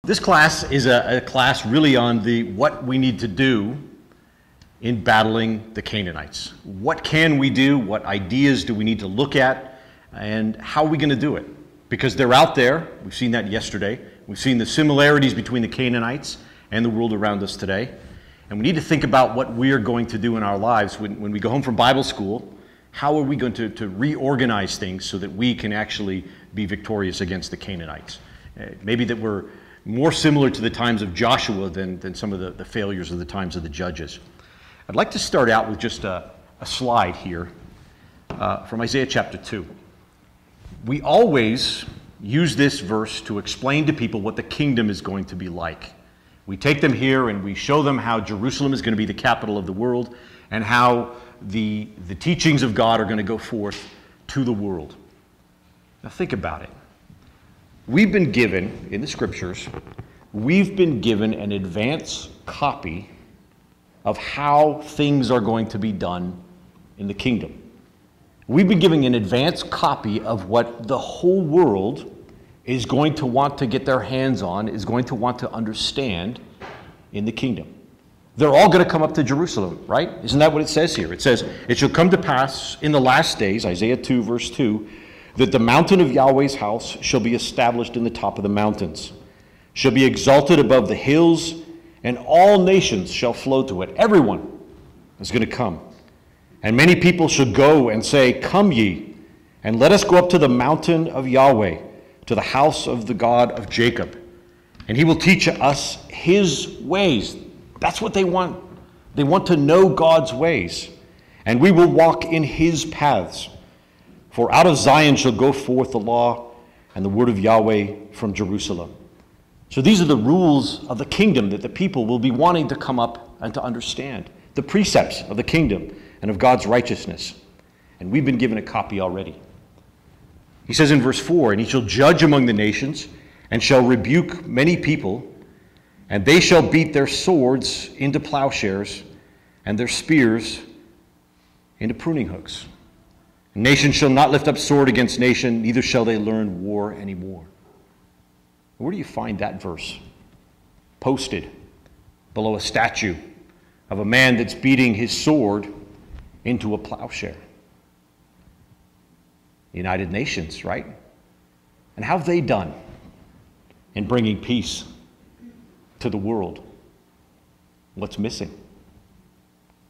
This class is a class really on what we need to do in battling the Canaanites. What can we do? What ideas do we need to look at? And how are we going to do it? Because they're out there. We've seen that yesterday. We've seen the similarities between the Canaanites and the world around us today. And we need to think about what we're going to do in our lives when we go home from Bible school. How are we going to reorganize things so that we can actually be victorious against the Canaanites? Maybe that we're more similar to the times of Joshua than some of the failures of the times of the judges. I'd like to start out with just a slide here from Isaiah chapter 2. We always use this verse to explain to people what the kingdom is going to be like. We take them here and we show them how Jerusalem is going to be the capital of the world and how the teachings of God are going to go forth to the world. Now think about it. We've been given, in the scriptures, we've been given an advance copy of how things are going to be done in the kingdom. We've been given an advance copy of what the whole world is going to want to get their hands on, is going to want to understand in the kingdom. They're all going to come up to Jerusalem, right? Isn't that what it says here? It says, "It shall come to pass in the last days," Isaiah 2, verse 2, "that the mountain of Yahweh's house shall be established in the top of the mountains, shall be exalted above the hills, and all nations shall flow to it." Everyone is going to come. "And many people shall go and say, Come ye, and let us go up to the mountain of Yahweh, to the house of the God of Jacob. And he will teach us his ways." That's what they want. They want to know God's ways. "And we will walk in his paths. For out of Zion shall go forth the law and the word of Yahweh from Jerusalem." So these are the rules of the kingdom that the people will be wanting to come up and to understand. The precepts of the kingdom and of God's righteousness. And we've been given a copy already. He says in verse 4, "And he shall judge among the nations, and shall rebuke many people, and they shall beat their swords into plowshares, and their spears into pruning hooks. Nation shall not lift up sword against nation, neither shall they learn war anymore." Where do you find that verse? Posted below a statue of a man that's beating his sword into a plowshare. United Nations, right? And how have they done in bringing peace to the world? What's missing?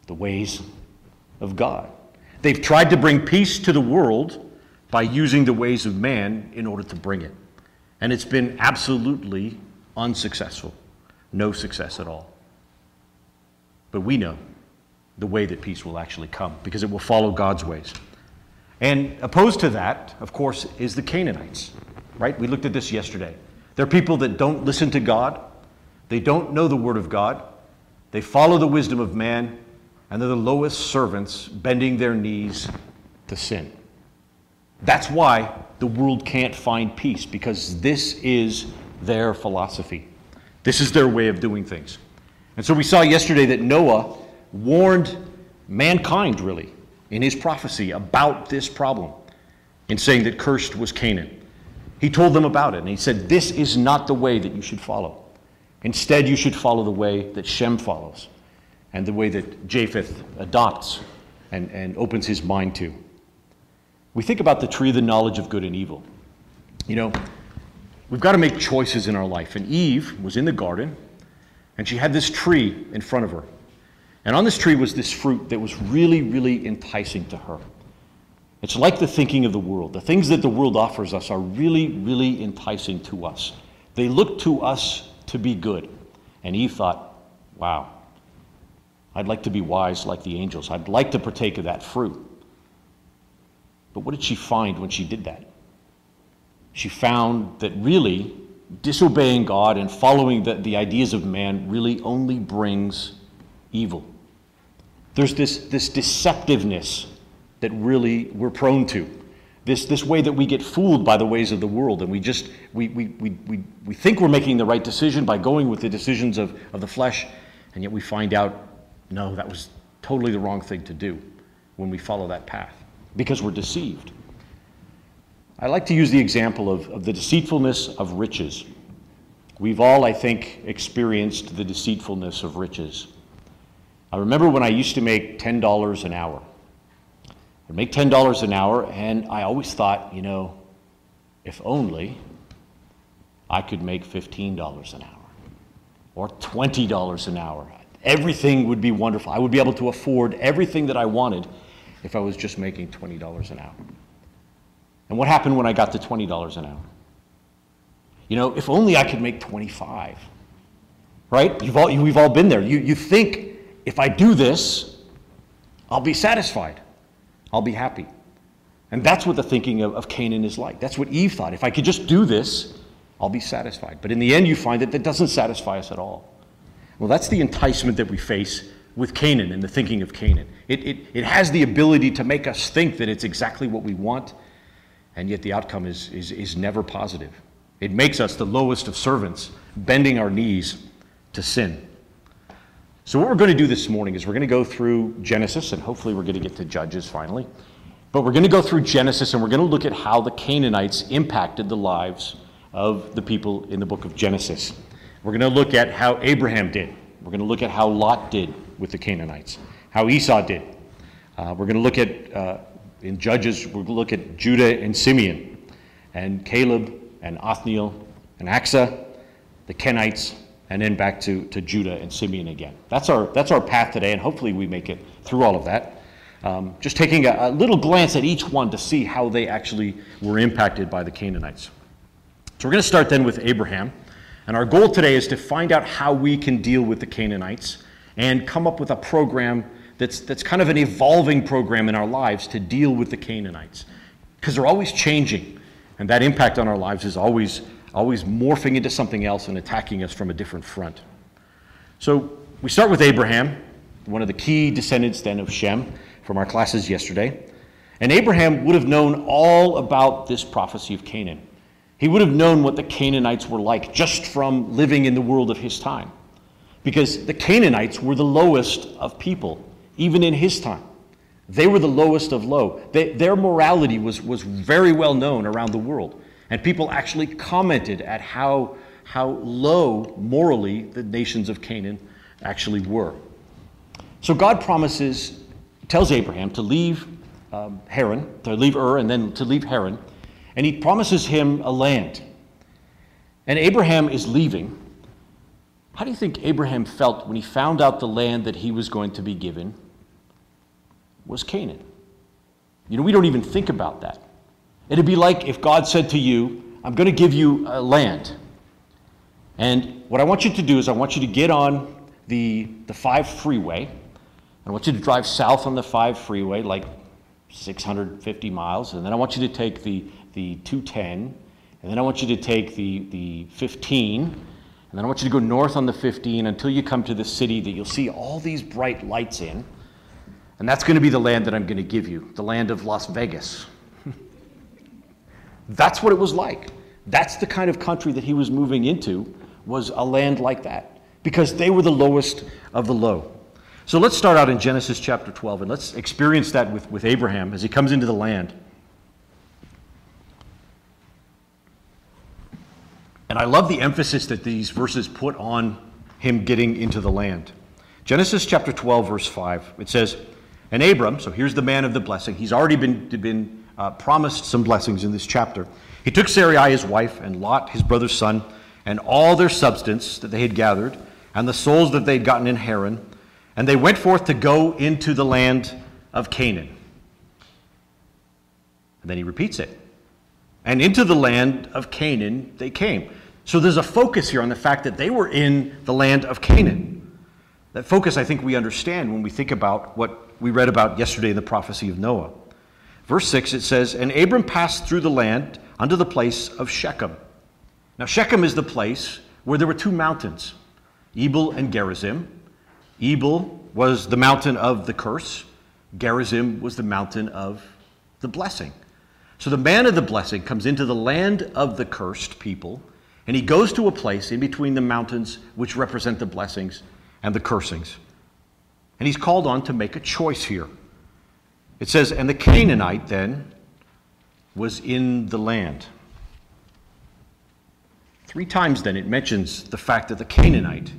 The ways of God. They've tried to bring peace to the world by using the ways of man in order to bring it. And it's been absolutely unsuccessful. No success at all. But we know the way that peace will actually come because it will follow God's ways. And opposed to that, of course, is the Canaanites, right? We looked at this yesterday. They're people that don't listen to God. They don't know the word of God. They follow the wisdom of man, and they're the lowest servants bending their knees to sin. That's why the world can't find peace, because this is their philosophy. This is their way of doing things. And so we saw yesterday that Noah warned mankind, really, in his prophecy about this problem, in saying that cursed was Canaan. He told them about it, and he said, this is not the way that you should follow. Instead, you should follow the way that Shem follows, and the way that Japheth adopts and opens his mind to. We think about the tree of the knowledge of good and evil. You know, we've got to make choices in our life. And Eve was in the garden, and she had this tree in front of her. And on this tree was this fruit that was really, really enticing to her. It's like the thinking of the world. The things that the world offers us are really, really enticing to us. They look to us to be good. And Eve thought, wow, I'd like to be wise like the angels. I'd like to partake of that fruit. But what did she find when she did that? She found that really disobeying God and following the ideas of man really only brings evil. There's this deceptiveness that really we're prone to. This way that we get fooled by the ways of the world, and we think we're making the right decision by going with the decisions of the flesh, and yet we find out, no, that was totally the wrong thing to do when we follow that path, because we're deceived. I like to use the example of the deceitfulness of riches. We've all, I think, experienced the deceitfulness of riches. I remember when I used to make $10 an hour. I'd make $10 an hour, and I always thought, if only I could make $15 an hour or $20 an hour. Everything would be wonderful. I would be able to afford everything that I wanted if I was just making $20 an hour. And what happened when I got to $20 an hour? If only I could make 25, right? We've all been there. You think, if I do this, I'll be satisfied. I'll be happy. And that's what the thinking of Canaan is like. That's what Eve thought. If I could just do this, I'll be satisfied. But in the end, you find that doesn't satisfy us at all. Well, that's the enticement that we face with Canaan and the thinking of Canaan. It has the ability to make us think that it's exactly what we want, and yet the outcome is never positive. It makes us the lowest of servants, bending our knees to sin. So what we're going to do this morning is we're going to go through Genesis, and hopefully we're going to get to Judges finally. But we're going to go through Genesis, and we're going to look at how the Canaanites impacted the lives of the people in the book of Genesis. We're going to look at how Abraham did. We're going to look at how Lot did with the Canaanites, how Esau did. We're going to look at, in Judges, we're going to look at Judah and Simeon, and Caleb and Othniel and Asa, the Kenites, and then back to Judah and Simeon again. That's our path today, and hopefully we make it through all of that. Just taking a little glance at each one to see how they actually were impacted by the Canaanites. So we're going to start then with Abraham, and our goal today is to find out how we can deal with the Canaanites and come up with a program that's kind of an evolving program in our lives to deal with the Canaanites, because they're always changing. And that impact on our lives is always morphing into something else and attacking us from a different front. So we start with Abraham, one of the key descendants then of Shem from our classes yesterday. And Abraham would have known all about this prophecy of Canaan. He would have known what the Canaanites were like just from living in the world of his time. Because the Canaanites were the lowest of people, even in his time. They were the lowest of low. Their morality was very well known around the world. And people actually commented at how low morally the nations of Canaan actually were. So God tells Abraham to leave Haran, to leave Ur, and then to leave Haran. And he promises him a land. And Abraham is leaving. How do you think Abraham felt when he found out the land that he was going to be given was Canaan? We don't even think about that. It'd be like if God said to you, I'm going to give you a land. And what I want you to do is I want you to get on the 5 freeway. I want you to drive south on the 5 freeway, like 650 miles. And then I want you to take the 210. And then I want you to take the 15. And then I want you to go north on the 15 until you come to the city that you'll see all these bright lights in. And that's going to be the land that I'm going to give you, the land of Las Vegas. That's what it was like. That's the kind of country that he was moving into, was a land like that, because they were the lowest of the low. So let's start out in Genesis chapter 12, and let's experience that with Abraham as he comes into the land. And I love the emphasis that these verses put on him getting into the land. Genesis chapter 12, verse 5, it says, and Abram, so here's the man of the blessing. He's already been promised some blessings in this chapter. He took Sarai his wife, and Lot his brother's son, and all their substance that they had gathered, and the souls that they had gotten in Haran, and they went forth to go into the land of Canaan. And then he repeats it. And into the land of Canaan they came. So there's a focus here on the fact that they were in the land of Canaan. That focus I think we understand when we think about what we read about yesterday in the prophecy of Noah. Verse 6, it says, and Abram passed through the land unto the place of Shechem. Now Shechem is the place where there were 2 mountains, Ebal and Gerizim. Ebal was the mountain of the curse. Gerizim was the mountain of the blessing. So the man of the blessing comes into the land of the cursed people, and he goes to a place in between the mountains which represent the blessings and the cursings. And he's called on to make a choice here. It says, and the Canaanite then was in the land. 3 times then it mentions the fact that the Canaanite,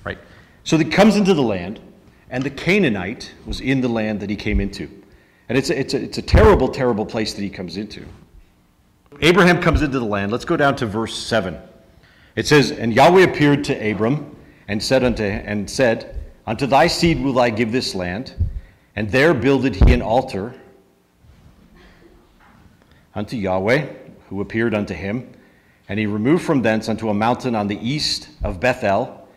right? So he comes into the land, and the Canaanite was in the land that he came into. And it's a terrible, terrible place that he comes into. Abraham comes into the land. Let's go down to verse 7. It says, "And Yahweh appeared to Abram and said, Unto thy seed will I give this land, and there builded he an altar unto Yahweh, who appeared unto him. And he removed from thence unto a mountain on the east of Bethel,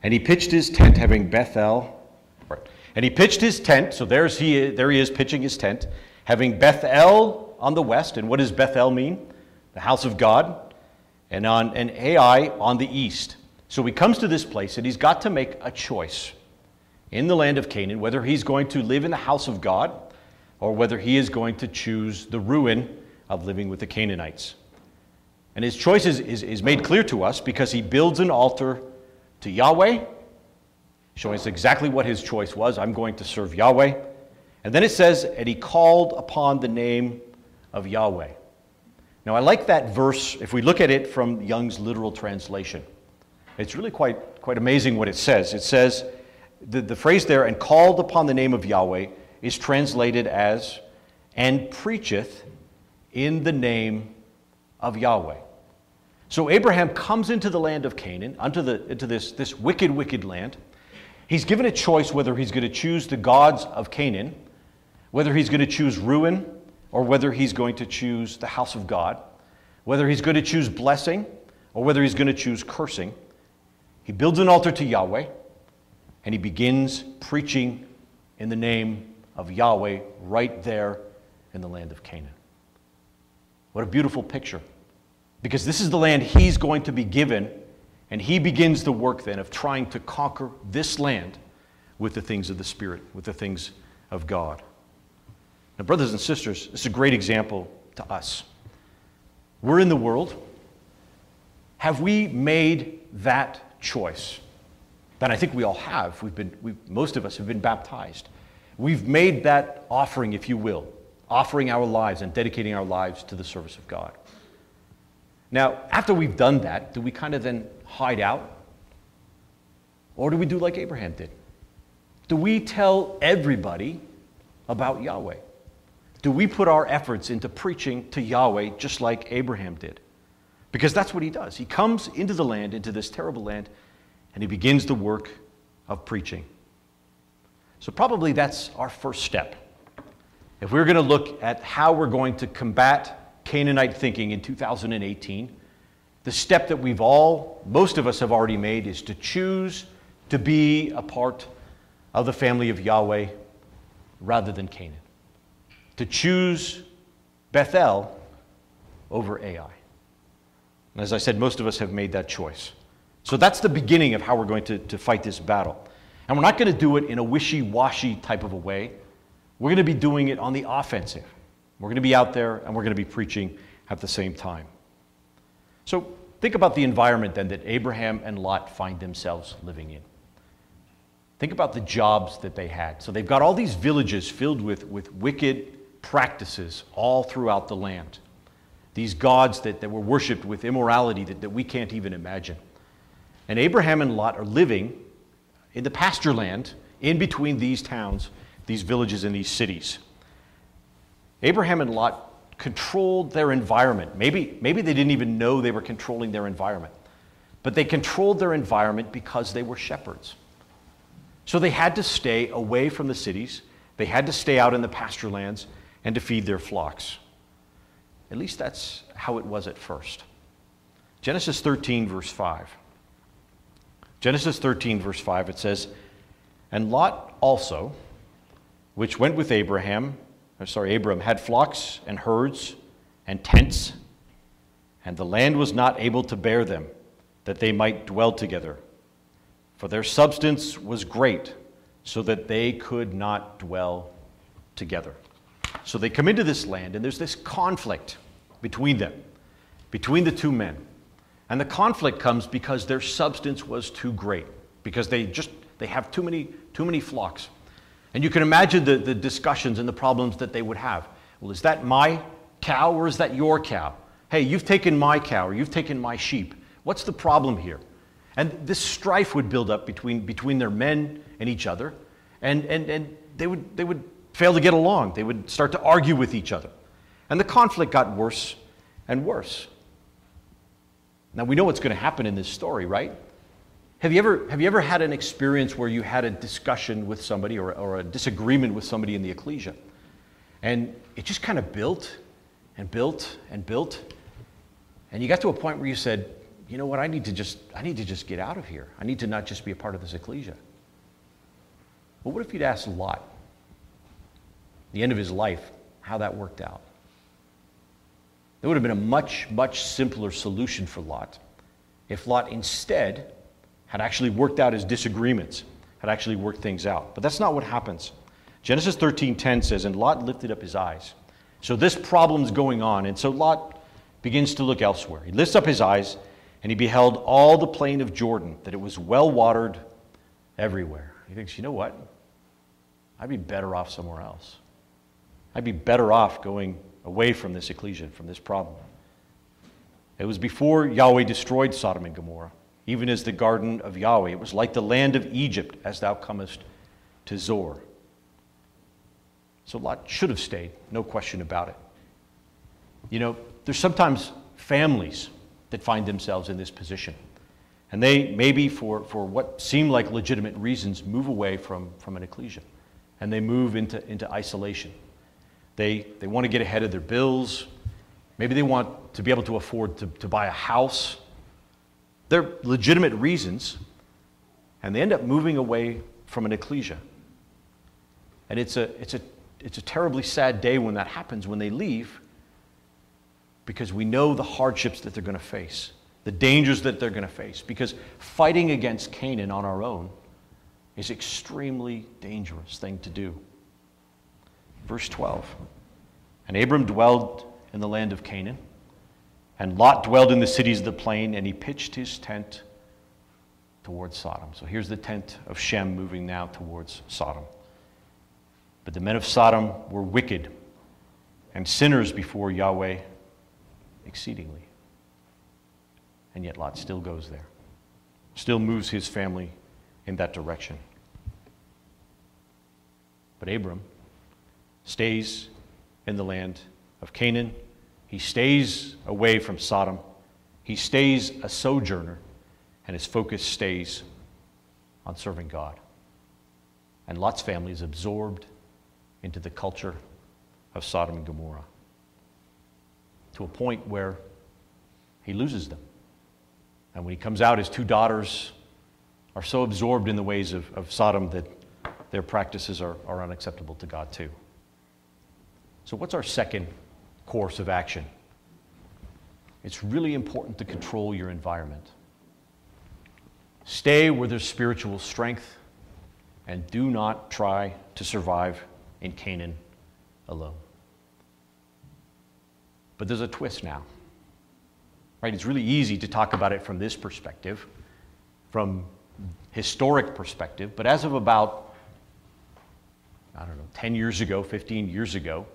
and he pitched his tent, having Bethel." Right. And he pitched his tent, so there he is pitching his tent, having Bethel on the west. And what does Bethel mean? The house of God. And Ai on the east. So he comes to this place, and he's got to make a choice in the land of Canaan, whether he's going to live in the house of God, or whether he is going to choose the ruin of living with the Canaanites. And his choice is made clear to us because he builds an altar to Yahweh, showing us exactly what his choice was. I'm going to serve Yahweh. And then it says, and he called upon the name of Yahweh. Now I like that verse if we look at it from Young's literal translation. It's really quite amazing what it says. It says, the phrase there, and called upon the name of Yahweh, is translated as, and preacheth in the name of Yahweh. So Abraham comes into the land of Canaan, into this wicked, wicked land. He's given a choice whether he's going to choose the gods of Canaan, whether he's going to choose ruin, or whether he's going to choose the house of God, whether he's going to choose blessing, or whether he's going to choose cursing. He builds an altar to Yahweh, and he begins preaching in the name of Yahweh right there in the land of Canaan. What a beautiful picture. Because this is the land he's going to be given, and he begins the work then of trying to conquer this land with the things of the Spirit, with the things of God. Now, brothers and sisters, this is a great example to us. We're in the world. Have we made that choice? That I think we all have. Most of us have been baptized. We've made that offering, if you will, offering our lives and dedicating our lives to the service of God. Now, after we've done that, do we kind of then hide out? Or do we do like Abraham did? Do we tell everybody about Yahweh? Do we put our efforts into preaching to Yahweh just like Abraham did? Because that's what he does. He comes into the land, into this terrible land, and he begins the work of preaching. So probably that's our first step. If we're going to look at how we're going to combat Canaanite thinking in 2018, the step that most of us have already made is to choose to be a part of the family of Yahweh rather than Canaan. To choose Bethel over Ai. And as I said, most of us have made that choice. So that's the beginning of how we're going to fight this battle. And we're not going to do it in a wishy-washy type of a way. We're going to be doing it on the offensive. We're going to be out there and we're going to be preaching at the same time. So think about the environment then that Abraham and Lot find themselves living in. Think about the jobs that they had. So they've got all these villages filled with wicked practices all throughout the land. These gods that were worshipped with immorality that we can't even imagine. And Abraham and Lot are living in the pasture land in between these towns, these villages, and these cities. Abraham and Lot controlled their environment. Maybe they didn't even know they were controlling their environment. But they controlled their environment because they were shepherds. So they had to stay away from the cities. They had to stay out in the pasture lands and to feed their flocks. At least that's how it was at first. Genesis 13, verse 5. Genesis 13, verse 5, it says, And Lot also, which went with Abram, had flocks and herds and tents, and the land was not able to bear them, that they might dwell together. For their substance was great, so that they could not dwell together. So they come into this land, and there's this conflict between them, between the two men. And the conflict comes because their substance was too great, because they have too many flocks. And you can imagine the discussions and the problems that they would have. Well, is that my cow or is that your cow? Hey, you've taken my cow, or you've taken my sheep. What's the problem here? And this strife would build up between their men and each other, and they would fail to get along. They would start to argue with each other. And the conflict got worse and worse. Now, we know what's going to happen in this story, right? Have you ever had an experience where you had a discussion with somebody or a disagreement with somebody in the ecclesia? And it just kind of built and built and built. And you got to a point where you said, you know what, I need to just get out of here. I need to not just be a part of this ecclesia. Well, what if you'd asked Lot, the end of his life, how that worked out? There would have been a much, much simpler solution for Lot if Lot instead had actually worked out his disagreements, had actually worked things out. But that's not what happens. Genesis 13:10 says, and Lot lifted up his eyes. So this problem's going on, and so Lot begins to look elsewhere. He lifts up his eyes, and he beheld all the plain of Jordan, that it was well watered everywhere. He thinks, you know what? I'd be better off somewhere else. I'd be better off going away from this ecclesia, from this problem. It was before Yahweh destroyed Sodom and Gomorrah, even as the garden of Yahweh. It was like the land of Egypt as thou comest to Zor. So Lot should have stayed, no question about it. You know, there's sometimes families that find themselves in this position. And they, maybe for what seem like legitimate reasons, move away from an ecclesia. And they move into isolation. They want to get ahead of their bills. Maybe they want to be able to afford to buy a house. They're legitimate reasons. And they end up moving away from an ecclesia. And it's a terribly sad day when that happens, when they leave, because we know the hardships that they're going to face, the dangers that they're going to face, because fighting against Canaan on our own is an extremely dangerous thing to do. Verse 12, and Abram dwelled in the land of Canaan, and Lot dwelled in the cities of the plain, and he pitched his tent towards Sodom. So here's the tent of Shem moving now towards Sodom. But the men of Sodom were wicked and sinners before Yahweh exceedingly. And yet Lot still goes there, still moves his family in that direction. But Abram stays in the land of Canaan. He stays away from Sodom. He stays a sojourner, and his focus stays on serving God. And Lot's family is absorbed into the culture of Sodom and Gomorrah, to a point where he loses them. And when he comes out, his two daughters are so absorbed in the ways of Sodom that their practices are unacceptable to God too. So what's our second course of action? It's really important to control your environment. Stay where there's spiritual strength, and do not try to survive in Canaan alone. But there's a twist now, right? It's really easy to talk about it from this perspective, from historic perspective, but as of about, 10 years ago, 15 years ago,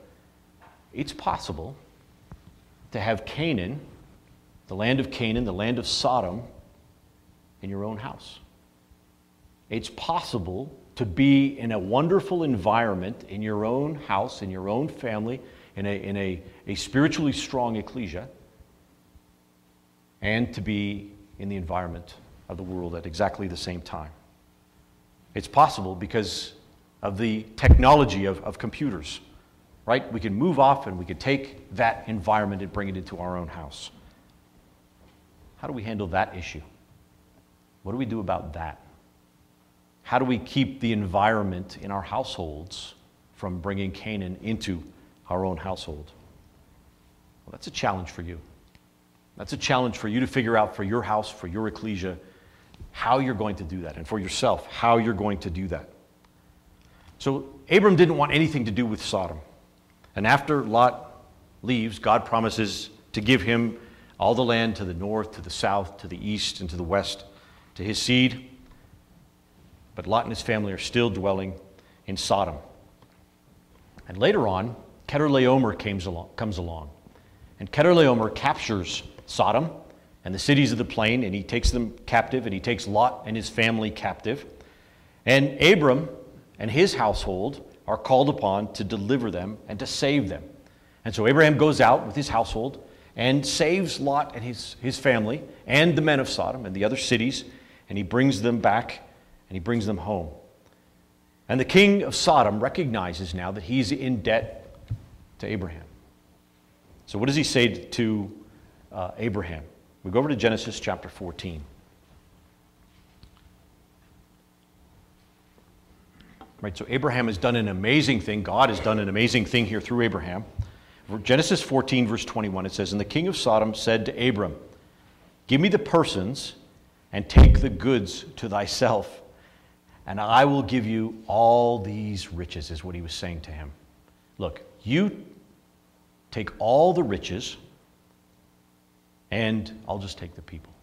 it's possible to have Canaan, the land of Sodom, in your own house. It's possible to be in a wonderful environment in your own house, in your own family, in a spiritually strong ecclesia, and to be in the environment of the world at exactly the same time. It's possible because of the technology of computers, right? We can move off and we can take that environment and bring it into our own house. How do we handle that issue? What do we do about that? How do we keep the environment in our households from bringing Canaan into our own household? Well, that's a challenge for you. That's a challenge for you to figure out for your house, for your ecclesia, how you're going to do that, and for yourself, how you're going to do that. So Abram didn't want anything to do with Sodom. And after Lot leaves, God promises to give him all the land to the north, to the south, to the east, and to the west, to his seed. But Lot and his family are still dwelling in Sodom. And later on, Kedorlaomer comes along. And Chedorlaomer captures Sodom and the cities of the plain, and he takes them captive, and he takes Lot and his family captive. And Abram and his household are called upon to deliver them and to save them. And so Abraham goes out with his household and saves Lot and his family and the men of Sodom and the other cities, and he brings them back and he brings them home. And the king of Sodom recognizes now that he's in debt to Abraham. So what does he say to Abraham? We go over to Genesis chapter 14. Right, so Abraham has done an amazing thing. God has done an amazing thing here through Abraham. Genesis 14, verse 21, it says, "And the king of Sodom said to Abram, 'Give me the persons and take the goods to thyself, and I will give you all these riches,'" is what he was saying to him. Look, you take all the riches, and I'll just take the people.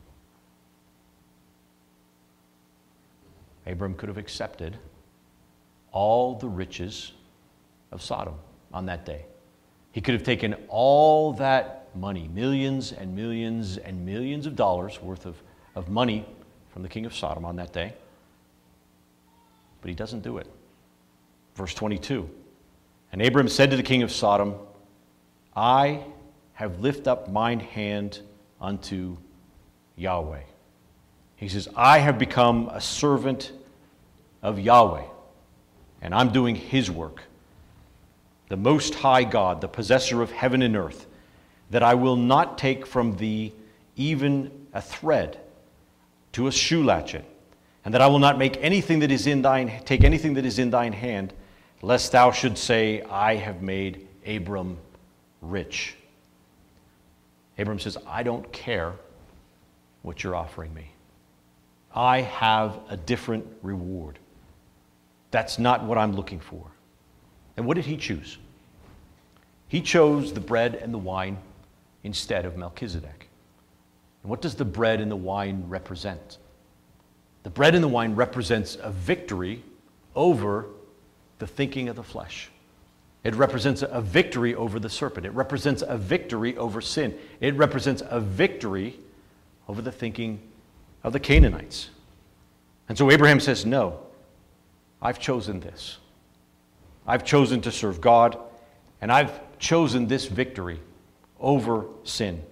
Abram could have accepted all the riches of Sodom on that day. He could have taken all that money, millions and millions and millions of dollars worth of money from the king of Sodom on that day. But he doesn't do it. Verse 22, "And Abram said to the king of Sodom, I have lifted up mine hand unto Yahweh." He says, I have become a servant of Yahweh, and I'm doing his work, the Most High God, the possessor of heaven and earth, that I will not take from thee even a thread to a shoe latchet, and that I will not make anything that is in take anything that is in thine hand, lest thou should say, I have made Abram rich. Abram says, I don't care what you're offering me. I have a different reward. That's not what I'm looking for. And what did he choose? He chose the bread and the wine instead of Melchizedek. And what does the bread and the wine represent? The bread and the wine represents a victory over the thinking of the flesh. It represents a victory over the serpent. It represents a victory over sin. It represents a victory over the thinking of the Canaanites. And so Abraham says, no, I've chosen this. I've chosen to serve God, and I've chosen this victory over sin.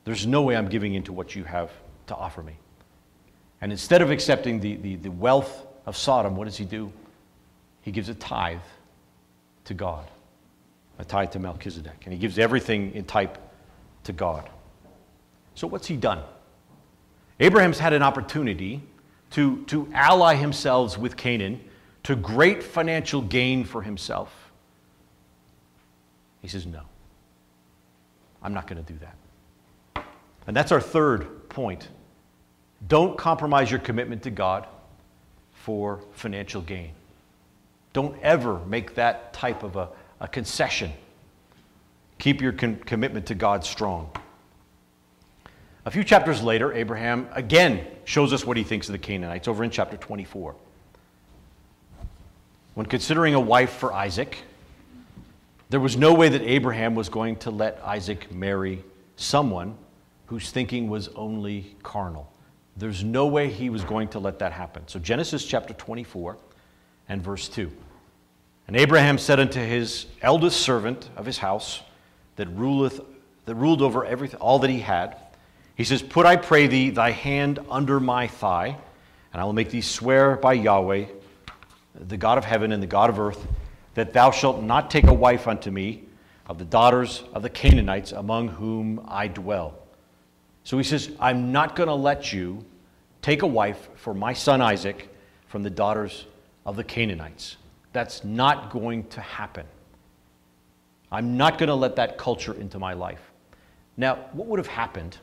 There's no way I'm giving into what you have to offer me. And instead of accepting the wealth of Sodom, what does he do? He gives a tithe to God, a tithe to Melchizedek, and he gives everything in type to God. So what's he done? Abraham's had an opportunity to ally himself with Canaan to great financial gain for himself. He says, no, I'm not going to do that. And that's our third point. Don't compromise your commitment to God for financial gain. Don't ever make that type of a concession. Keep your commitment to God strong. A few chapters later, Abraham again shows us what he thinks of the Canaanites over in chapter 24. When considering a wife for Isaac, there was no way that Abraham was going to let Isaac marry someone whose thinking was only carnal. There's no way he was going to let that happen. So Genesis chapter 24 and verse 2. "And Abraham said unto his eldest servant of his house that ruled over everything, all that he had, he says, Put, I pray thee, thy hand under my thigh, and I will make thee swear by Yahweh, the God of heaven and the God of earth, that thou shalt not take a wife unto me of the daughters of the Canaanites among whom I dwell." So he says, I'm not going to let you take a wife for my son Isaac from the daughters of the Canaanites. That's not going to happen. I'm not going to let that culture into my life. Now, what would have happened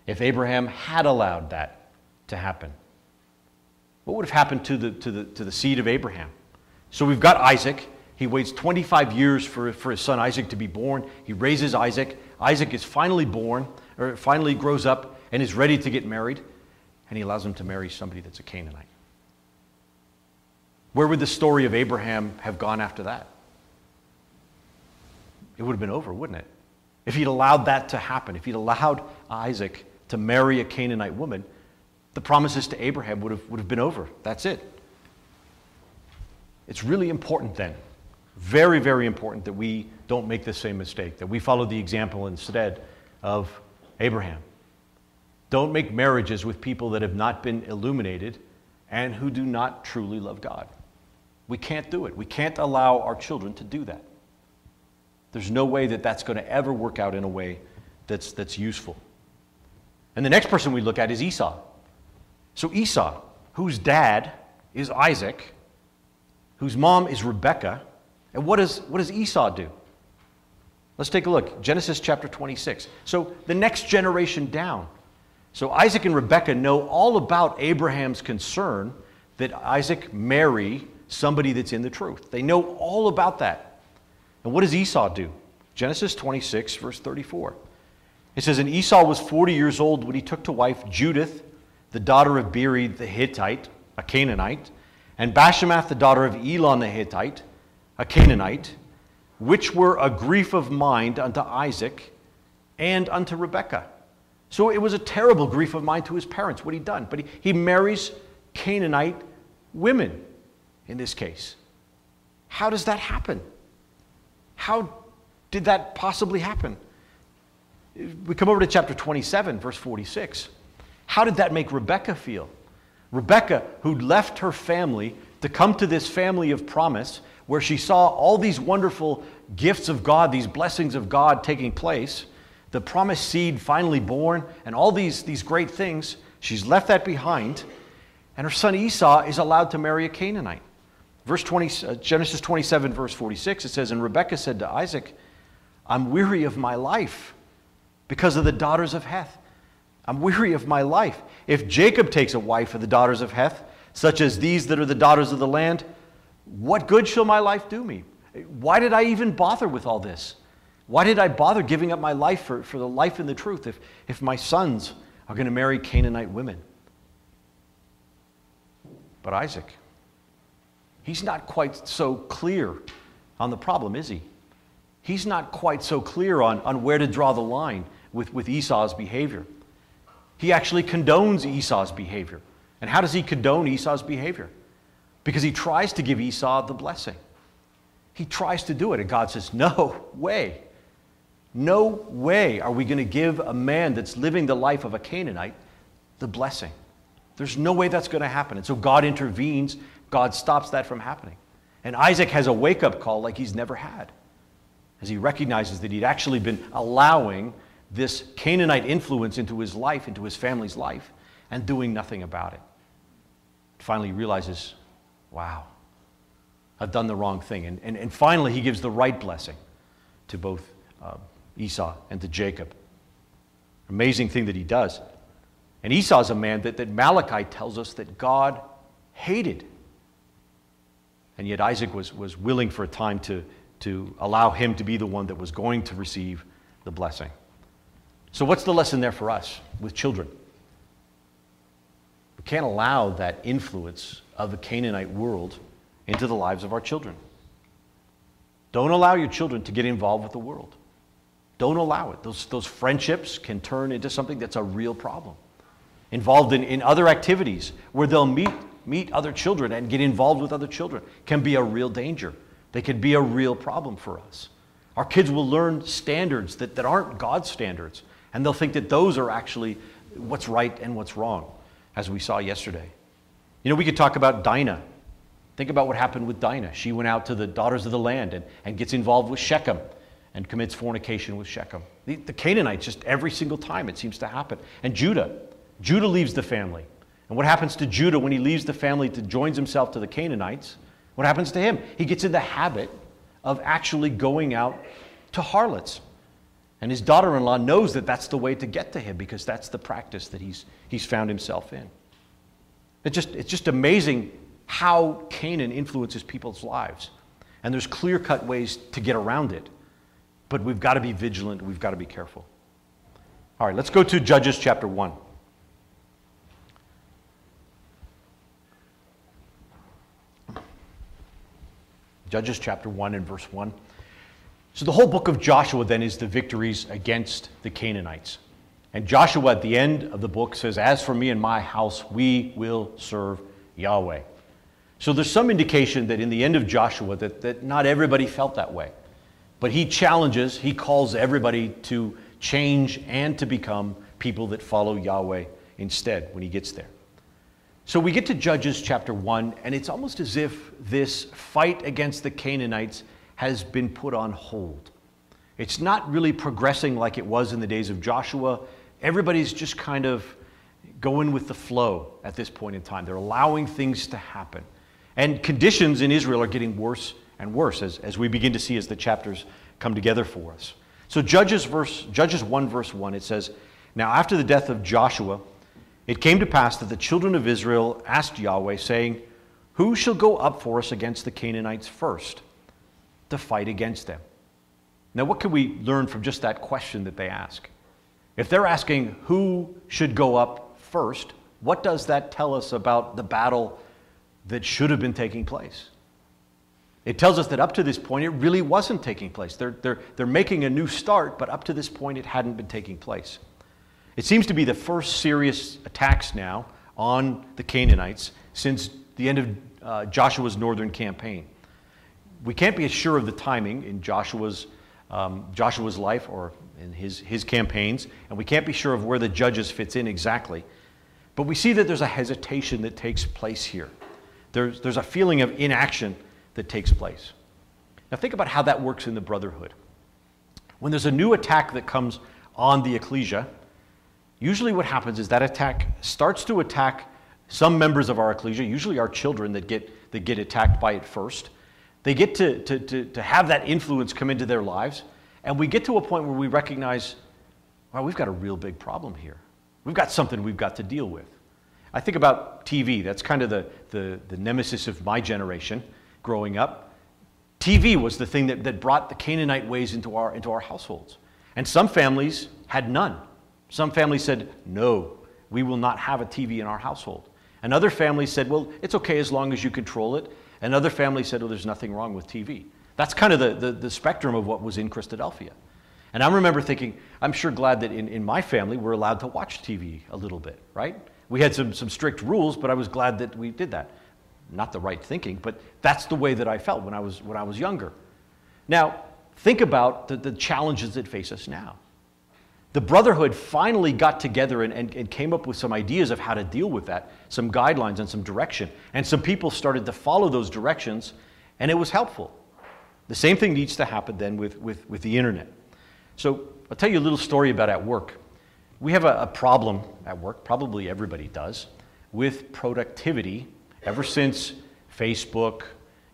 if Abraham had allowed that to happen? What would have happened to the seed of Abraham? So we've got Isaac. He waits 25 years for his son Isaac to be born. He raises Isaac. Isaac is finally born, or finally grows up and is ready to get married, and he allows him to marry somebody that's a Canaanite. Where would the story of Abraham have gone after that? It would have been over, wouldn't it? if he'd allowed that to happen, if he'd allowed Isaac to marry a Canaanite woman, the promises to Abraham would have been over. That's it. It's really important then, very, very important, that we don't make the same mistake, that we follow the example instead of Abraham. Don't make marriages with people that have not been illuminated and who do not truly love God. We can't do it. We can't allow our children to do that. There's no way that that's going to ever work out in a way that's useful. And the next person we look at is Esau. So Esau, whose dad is Isaac, whose mom is Rebekah, and what does Esau do? Let's take a look. Genesis chapter 26. So the next generation down. So Isaac and Rebekah know all about Abraham's concern that Isaac marry somebody that's in the truth. They know all about that. And what does Esau do? Genesis 26, verse 34. It says, and Esau was 40 years old when he took to wife Judith, the daughter of Beeri the Hittite, a Canaanite, and Bashemath, the daughter of Elon the Hittite, a Canaanite, which were a grief of mind unto Isaac and unto Rebekah. So it was a terrible grief of mind to his parents, what he'd done. But he marries Canaanite women in this case. How does that happen? How did that possibly happen? We come over to chapter 27, verse 46. How did that make Rebekah feel? Rebekah, who'd left her family to come to this family of promise, where she saw all these wonderful gifts of God, these blessings of God taking place, the promised seed finally born, and all these great things, she's left that behind, and her son Esau is allowed to marry a Canaanite. Genesis 27, verse 46, it says, and Rebekah said to Isaac, I'm weary of my life because of the daughters of Heth. I'm weary of my life. If Jacob takes a wife of the daughters of Heth, such as these that are the daughters of the land, what good shall my life do me? Why did I even bother with all this? Why did I bother giving up my life for the life and the truth if my sons are going to marry Canaanite women? But Isaac, he's not quite so clear on the problem, is he? He's not quite so clear on where to draw the line with Esau's behavior. He actually condones Esau's behavior. And how does he condone Esau's behavior? Because he tries to give Esau the blessing. He tries to do it, and God says, no way. No way are we going to give a man that's living the life of a Canaanite the blessing. There's no way that's going to happen. And so God intervenes. God stops that from happening. And Isaac has a wake-up call like he's never had, as he recognizes that he'd actually been allowing this Canaanite influence into his life, into his family's life, and doing nothing about it. Finally, he realizes, wow, I've done the wrong thing. And finally, he gives the right blessing to both Esau and to Jacob. Amazing thing that he does. And Esau's a man that Malachi tells us that God hated. And yet Isaac was willing for a time to allow him to be the one that was going to receive the blessing. So what's the lesson there for us with children? We can't allow that influence of the Canaanite world into the lives of our children. Don't allow your children to get involved with the world. Don't allow it. Those friendships can turn into something that's a real problem. Involved in other activities where they'll meet other children and get involved with other children can be a real danger. They can be a real problem for us. Our kids will learn standards that aren't God's standards, and they'll think that those are actually what's right and what's wrong, as we saw yesterday. You know, we could talk about Dinah. Think about what happened with Dinah. She went out to the daughters of the land and gets involved with Shechem and commits fornication with Shechem. The Canaanites, just every single time it seems to happen. And Judah leaves the family. And what happens to Judah when he leaves the family to joins himself to the Canaanites? What happens to him? He gets in the habit of actually going out to harlots. And his daughter-in-law knows that that's the way to get to him, because that's the practice that he's found himself in. It's just amazing how Canaan influences people's lives. And there's clear-cut ways to get around it. But we've got to be vigilant. We've got to be careful. All right, let's go to Judges chapter 1. Judges chapter 1 and verse 1. So the whole book of Joshua then is the victories against the Canaanites. And Joshua at the end of the book says, "As for me and my house, we will serve Yahweh." So there's some indication that in the end of Joshua that not everybody felt that way. But he challenges, he calls everybody to change and to become people that follow Yahweh instead when he gets there. So we get to Judges chapter 1, and it's almost as if this fight against the Canaanites has been put on hold. It's not really progressing like it was in the days of Joshua. Everybody's just kind of going with the flow at this point in time. They're allowing things to happen. And conditions in Israel are getting worse and worse as we begin to see as the chapters come together for us. So Judges 1 verse 1, it says, "Now after the death of Joshua, it came to pass that the children of Israel asked Yahweh, saying, 'Who shall go up for us against the Canaanites first, to fight against them?'" Now what can we learn from just that question that they ask? If they're asking who should go up first, what does that tell us about the battle that should have been taking place? It tells us that up to this point, it really wasn't taking place. They're making a new start, but up to this point, it hadn't been taking place. It seems to be the first serious attacks now on the Canaanites since the end of Joshua's northern campaign. We can't be sure of the timing in Joshua's life or in his campaigns, and we can't be sure of where the Judges fits in exactly. But we see that there's a hesitation that takes place here. There's a feeling of inaction that takes place. Now think about how that works in the brotherhood. When there's a new attack that comes on the ecclesia, usually what happens is that attack starts to attack some members of our ecclesia, usually our children that get attacked by it first. They get to have that influence come into their lives, and we get to a point where we recognize, wow, we've got a real big problem here. We've got something we've got to deal with. I think about TV. That's kind of the nemesis of my generation growing up. TV was the thing that brought the Canaanite ways into our households. And some families had none. Some families said, no, we will not have a TV in our household. And other families said, well, it's okay as long as you control it. And other families said, well, there's nothing wrong with TV. That's kind of the spectrum of what was in Christadelphia. And I remember thinking, I'm sure glad that in my family we're allowed to watch TV a little bit, right? We had some strict rules, but I was glad that we did that. Not the right thinking, but that's the way that I felt when I was younger. Now, think about the challenges that face us now. The brotherhood finally got together and came up with some ideas of how to deal with that, some guidelines and some direction. And some people started to follow those directions, and it was helpful. The same thing needs to happen then with the internet. So I'll tell you a little story about at work. We have a problem at work, probably everybody does, with productivity ever since Facebook,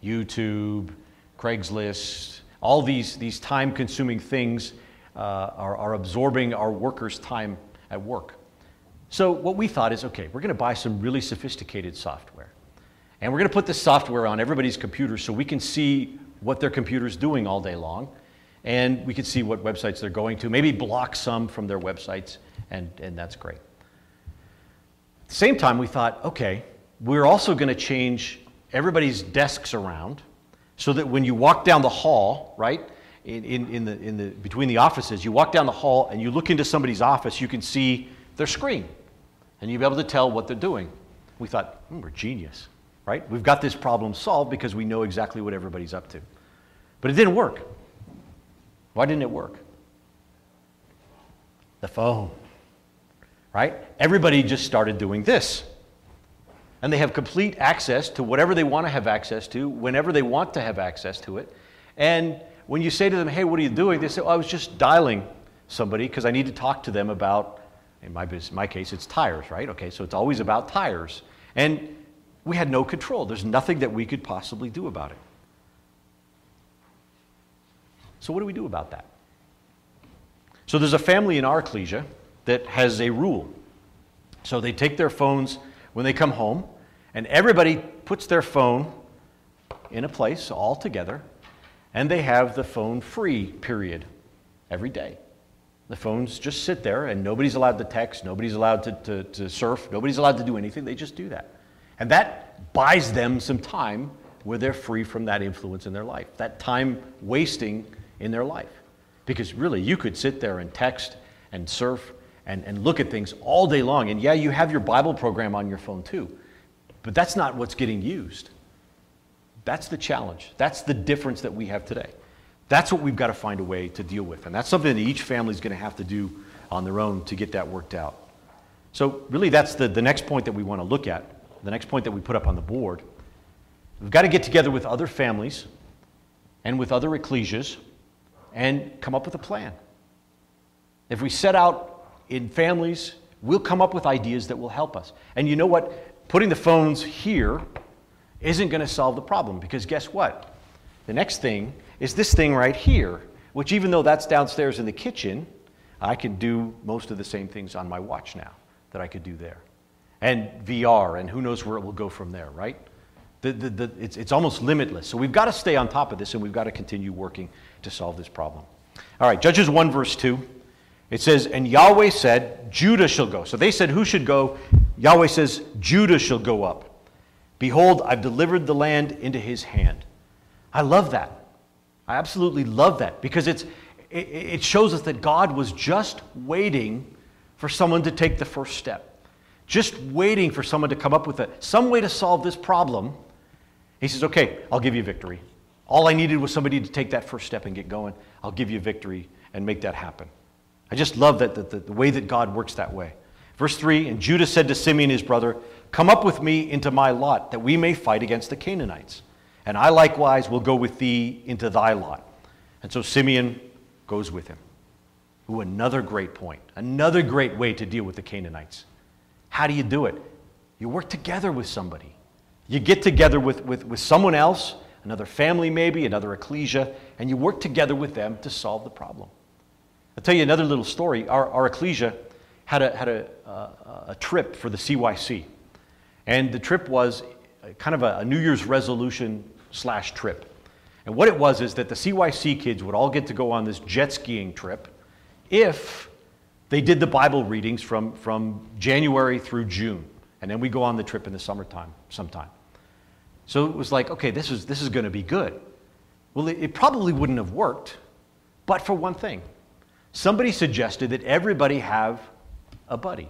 YouTube, Craigslist, all these time-consuming things are absorbing our workers' time at work. So what we thought is, okay, we're going to buy some really sophisticated software. And we're going to put this software on everybody's computers so we can see what their computer's doing all day long. And we can see what websites they're going to, maybe block some from their websites, and that's great. At the same time, we thought, okay, we're also going to change everybody's desks around so that when you walk down the hall, right, between the offices, you walk down the hall and you look into somebody's office, you can see their screen, and you'll be able to tell what they're doing. We thought, we're genius, right? We've got this problem solved because we know exactly what everybody's up to. But it didn't work. Why didn't it work? The phone, right? Everybody just started doing this. And they have complete access to whatever they want to have access to, whenever they want to have access to it. And when you say to them, hey, what are you doing? They say, oh, I was just dialing somebody because I need to talk to them about, in my case, it's tires, right? Okay, so it's always about tires. And we had no control. There's nothing that we could possibly do about it. So what do we do about that? So there's a family in our ecclesia that has a rule. So they take their phones when they come home, and everybody puts their phone in a place all together, and they have the phone free period every day. The phones just sit there, and nobody's allowed to text, nobody's allowed to surf, nobody's allowed to do anything. They just do that. And that buys them some time where they're free from that influence in their life. That time wasting in their life. Because really, you could sit there and text and surf and look at things all day long. And yeah, you have your Bible program on your phone too. But that's not what's getting used. That's the challenge. That's the difference that we have today. That's what we've got to find a way to deal with. And that's something that each family is going to have to do on their own to get that worked out. So really, that's the next point that we want to look at, the next point that we put up on the board. We've got to get together with other families and with other ecclesias and come up with a plan. If we set out in families, we'll come up with ideas that will help us. And you know what? Putting the phones here isn't going to solve the problem, because guess what? The next thing is this thing right here, which even though that's downstairs in the kitchen, I can do most of the same things on my watch now that I could do there. And VR, and who knows where it will go from there, right? It's almost limitless. So we've got to stay on top of this, and we've got to continue working to solve this problem. All right, Judges 1, verse 2. It says, and Yahweh said, Judah shall go. So they said, who should go? Yahweh says, Judah shall go up. Behold, I've delivered the land into his hand. I love that. I absolutely love that, because it shows us that God was just waiting for someone to take the first step. Just waiting for someone to come up with some way to solve this problem. He says, okay, I'll give you victory. All I needed was somebody to take that first step and get going. I'll give you victory and make that happen. I just love that the way that God works that way. Verse 3, and Judah said to Simeon his brother, come up with me into my lot, that we may fight against the Canaanites. And I likewise will go with thee into thy lot. And so Simeon goes with him. Ooh, another great point. Another great way to deal with the Canaanites. How do you do it? You work together with somebody. You get together with someone else, another family maybe, another ecclesia, and you work together with them to solve the problem. I'll tell you another little story. Our ecclesia had a trip for the CYC. And the trip was kind of a New Year's resolution / trip. And what it was is that the CYC kids would all get to go on this jet skiing trip if they did the Bible readings from January through June. And then we go on the trip in the summertime sometime. So it was like, okay, this is going to be good. Well, it probably wouldn't have worked, but for one thing. Somebody suggested that everybody have a buddy.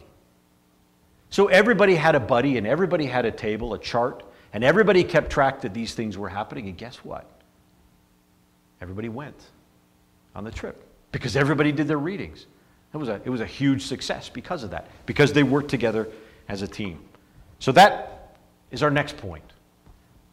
So everybody had a buddy, and everybody had a table, a chart, and everybody kept track that these things were happening, and guess what? Everybody went on the trip because everybody did their readings. It was a huge success because of that, because they worked together as a team. So that is our next point.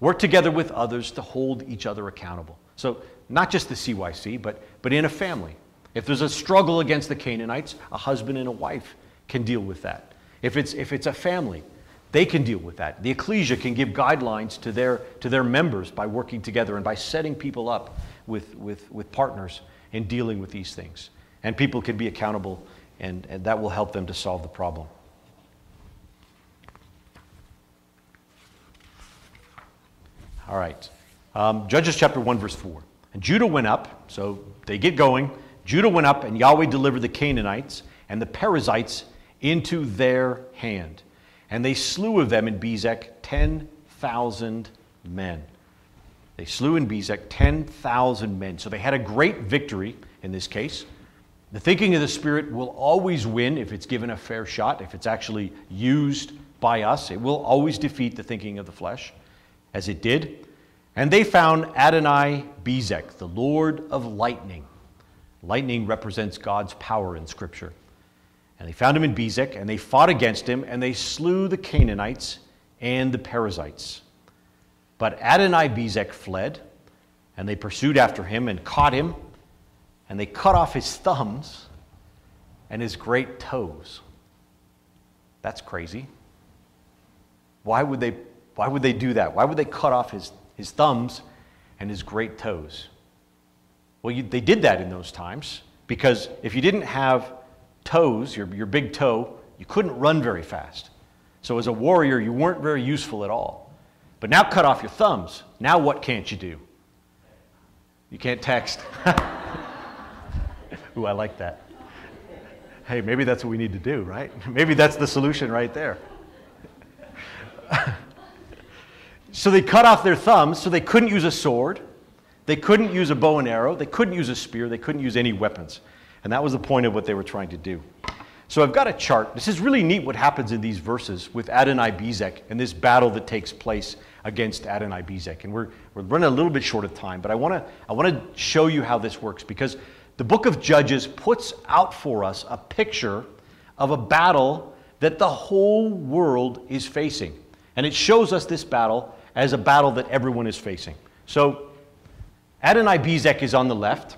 Work together with others to hold each other accountable. So not just the CYC, but in a family. If there's a struggle against the Canaanites, a husband and a wife can deal with that. If it's a family, they can deal with that. The ecclesia can give guidelines to their members by working together and by setting people up with partners in dealing with these things. And people can be accountable, and that will help them to solve the problem. All right. Judges chapter 1, verse 4. And Judah went up, so they get going. Judah went up, and Yahweh delivered the Canaanites and the Perizzites into their hand. And they slew of them in Bezek 10,000 men. They slew in Bezek 10,000 men. So they had a great victory in this case. The thinking of the Spirit will always win if it's given a fair shot, if it's actually used by us. It will always defeat the thinking of the flesh, as it did. And they found Adonai Bezek, the Lord of lightning. Lightning represents God's power in Scripture. And they found him in Bezek, and they fought against him, and they slew the Canaanites and the Perizzites. But Adonai Bezek fled, and they pursued after him and caught him, and they cut off his thumbs and his great toes. That's crazy. Why would they do that? Why would they cut off his thumbs and his great toes? Well, they did that in those times because if you didn't have toes, your big toe, you couldn't run very fast. So as a warrior, you weren't very useful at all. But now cut off your thumbs. Now what can't you do? You can't text. Ooh, I like that. Hey, maybe that's what we need to do, right? Maybe that's the solution right there. So they cut off their thumbs, so they couldn't use a sword. They couldn't use a bow and arrow. They couldn't use a spear. They couldn't use any weapons. And that was the point of what they were trying to do. So I've got a chart. This is really neat what happens in these verses with Adonai-Bezek and this battle that takes place against Adonai-Bezek. And we're running a little bit short of time, but I want to show you how this works, because the book of Judges puts out for us a picture of a battle that the whole world is facing. And it shows us this battle as a battle that everyone is facing. So Adonai-Bezek is on the left,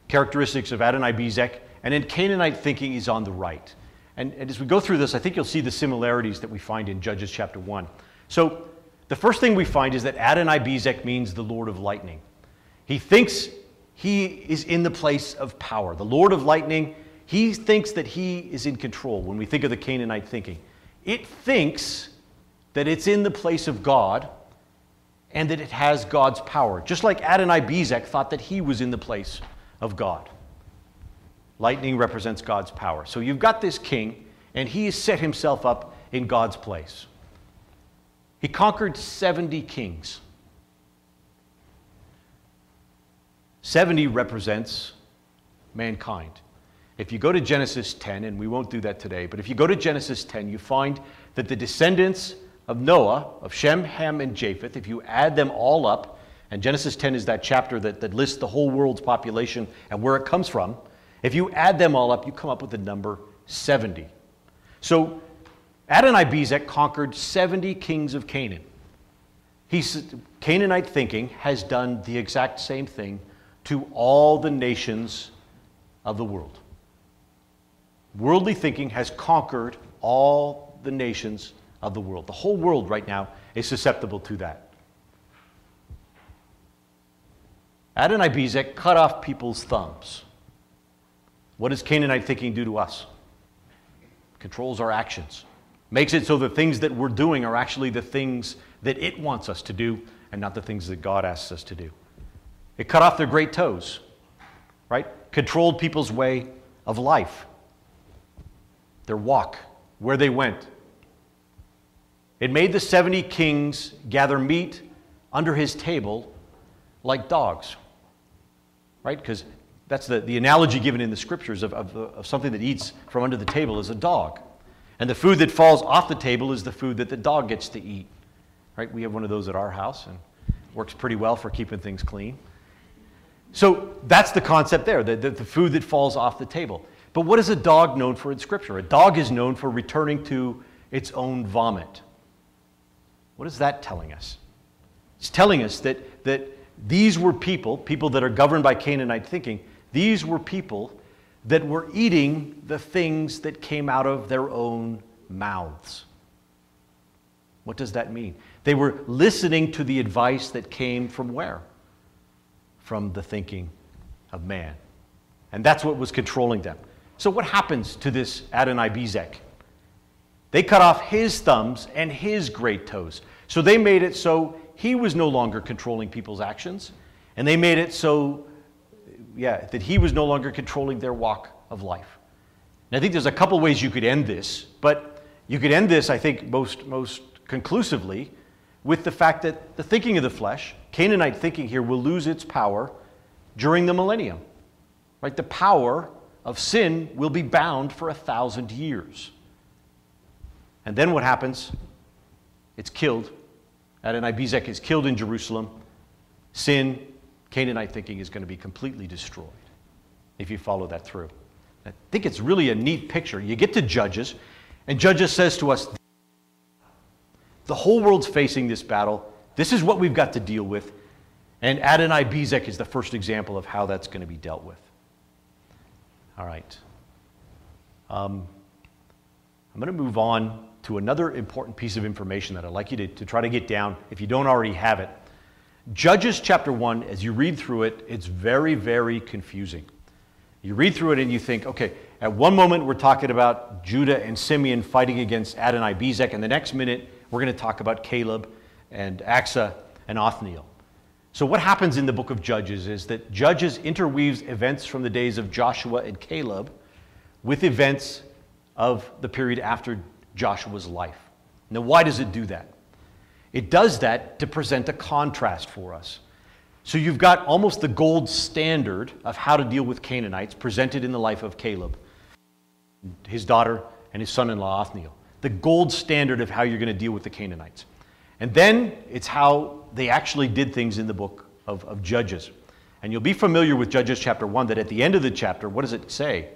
characteristics of Adonai-Bezek, and then Canaanite thinking is on the right. And as we go through this, I think you'll see the similarities that we find in Judges chapter 1. So the first thing we find is that Adonai-Bezek means the Lord of lightning. He thinks he is in the place of power. The Lord of lightning, he thinks that he is in control when we think of the Canaanite thinking. It thinks that it's in the place of God and that it has God's power. Just like Adonai-Bezek thought that he was in the place of God. Lightning represents God's power. So you've got this king, and he has set himself up in God's place. He conquered 70 kings. 70 represents mankind. If you go to Genesis 10, and we won't do that today, but if you go to Genesis 10, you find that the descendants of Noah, of Shem, Ham, and Japheth, if you add them all up, and Genesis 10 is that chapter that lists the whole world's population and where it comes from, if you add them all up, you come up with the number 70. So Adonai-Bezek conquered 70 kings of Canaan. Canaanite thinking has done the exact same thing to all the nations of the world. Worldly thinking has conquered all the nations of the world. The whole world right now is susceptible to that. Adonai-Bezek cut off people's thumbs. What does Canaanite thinking do to us? Controls our actions. Makes it so the things that we're doing are actually the things that it wants us to do and not the things that God asks us to do. It cut off their great toes, right? Controlled people's way of life, their walk, where they went. It made the 70 kings gather meat under his table like dogs, right? Because that's the analogy given in the scriptures of something that eats from under the table is a dog. And the food that falls off the table is the food that the dog gets to eat, right? We have one of those at our house, and it works pretty well for keeping things clean. So that's the concept there, the food that falls off the table. But what is a dog known for in Scripture? A dog is known for returning to its own vomit. What is that telling us? It's telling us that these were people that are governed by Canaanite thinking, these were people that were eating the things that came out of their own mouths. What does that mean? They were listening to the advice that came from where? From the thinking of man. And that's what was controlling them. So what happens to this Adonai-Bezek? They cut off his thumbs and his great toes. So they made it so he was no longer controlling people's actions. And they made it so, that he was no longer controlling their walk of life. And I think there's a couple ways you could end this, but you could end this, I think, most conclusively with the fact that the thinking of the flesh, Canaanite thinking here, will lose its power during the millennium. Right? The power of sin will be bound for 1,000 years. And then what happens? It's killed. Adonai-Bezek is killed in Jerusalem. Sin, Canaanite thinking is going to be completely destroyed if you follow that through. I think it's really a neat picture. You get to Judges, and Judges says to us, the whole world's facing this battle. This is what we've got to deal with. And Adonai-Bezek is the first example of how that's going to be dealt with. All right. I'm going to move on to another important piece of information that I'd like you to try to get down if you don't already have it. Judges chapter 1, as you read through it, it's very, very confusing. You read through it and you think, okay, at one moment we're talking about Judah and Simeon fighting against Adonai-Bezek, and the next minute we're going to talk about Caleb and Asa and Othniel. So what happens in the book of Judges is that Judges interweaves events from the days of Joshua and Caleb with events of the period after Joshua's life. Now, why does it do that? It does that to present a contrast for us. So you've got almost the gold standard of how to deal with Canaanites presented in the life of Caleb, his daughter, and his son-in-law Othniel. The gold standard of how you're going to deal with the Canaanites. And then it's how they actually did things in the book of Judges. And you'll be familiar with Judges chapter 1, that at the end of the chapter, what does it say?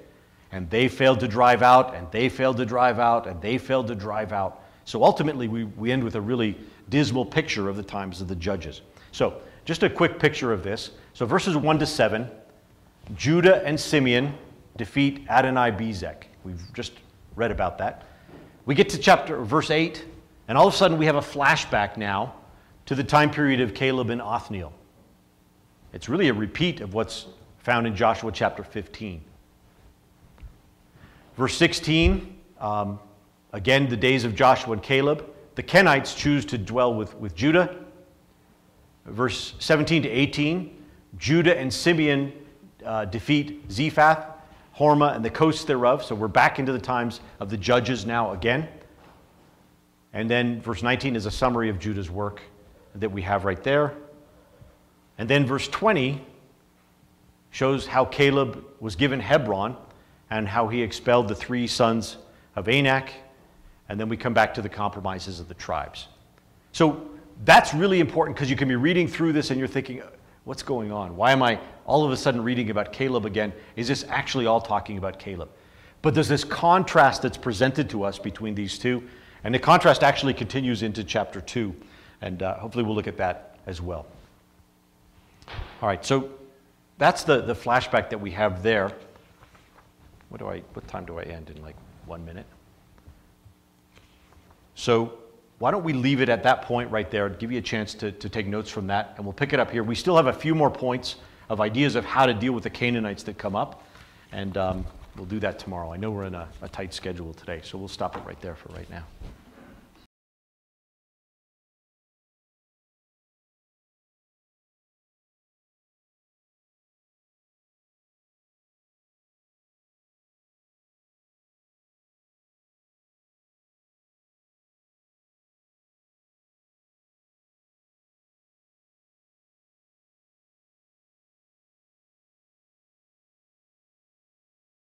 And they failed to drive out, and they failed to drive out, and they failed to drive out. So ultimately, we end with a really dismal picture of the times of the Judges. So just a quick picture of this. So verses 1 to 7, Judah and Simeon defeat Adonai-Bezek. We've just read about that. We get to verse 8, and all of a sudden we have a flashback now to the time period of Caleb and Othniel. It's really a repeat of what's found in Joshua chapter 15. Verse 16, again, the days of Joshua and Caleb. The Kenites choose to dwell with Judah. Verse 17 to 18, Judah and Simeon defeat Zephath, Hormah, and the coasts thereof. So we're back into the times of the Judges now again. And then verse 19 is a summary of Judah's work that we have right there. And then verse 20 shows how Caleb was given Hebron and how he expelled the 3 sons of Anak. And then we come back to the compromises of the tribes. So that's really important, because you can be reading through this and you're thinking, what's going on? Why am I all of a sudden reading about Caleb again? Is this actually all talking about Caleb? But there's this contrast that's presented to us between these two, and the contrast actually continues into chapter 2, and hopefully we'll look at that as well. All right, so that's the flashback that we have there. What time do I end in, like 1 minute? So why don't we leave it at that point right there, give you a chance to take notes from that, and we'll pick it up here. We still have a few more points of ideas of how to deal with the Canaanites that come up, and we'll do that tomorrow. I know we're in a tight schedule today, so we'll stop it right there for right now.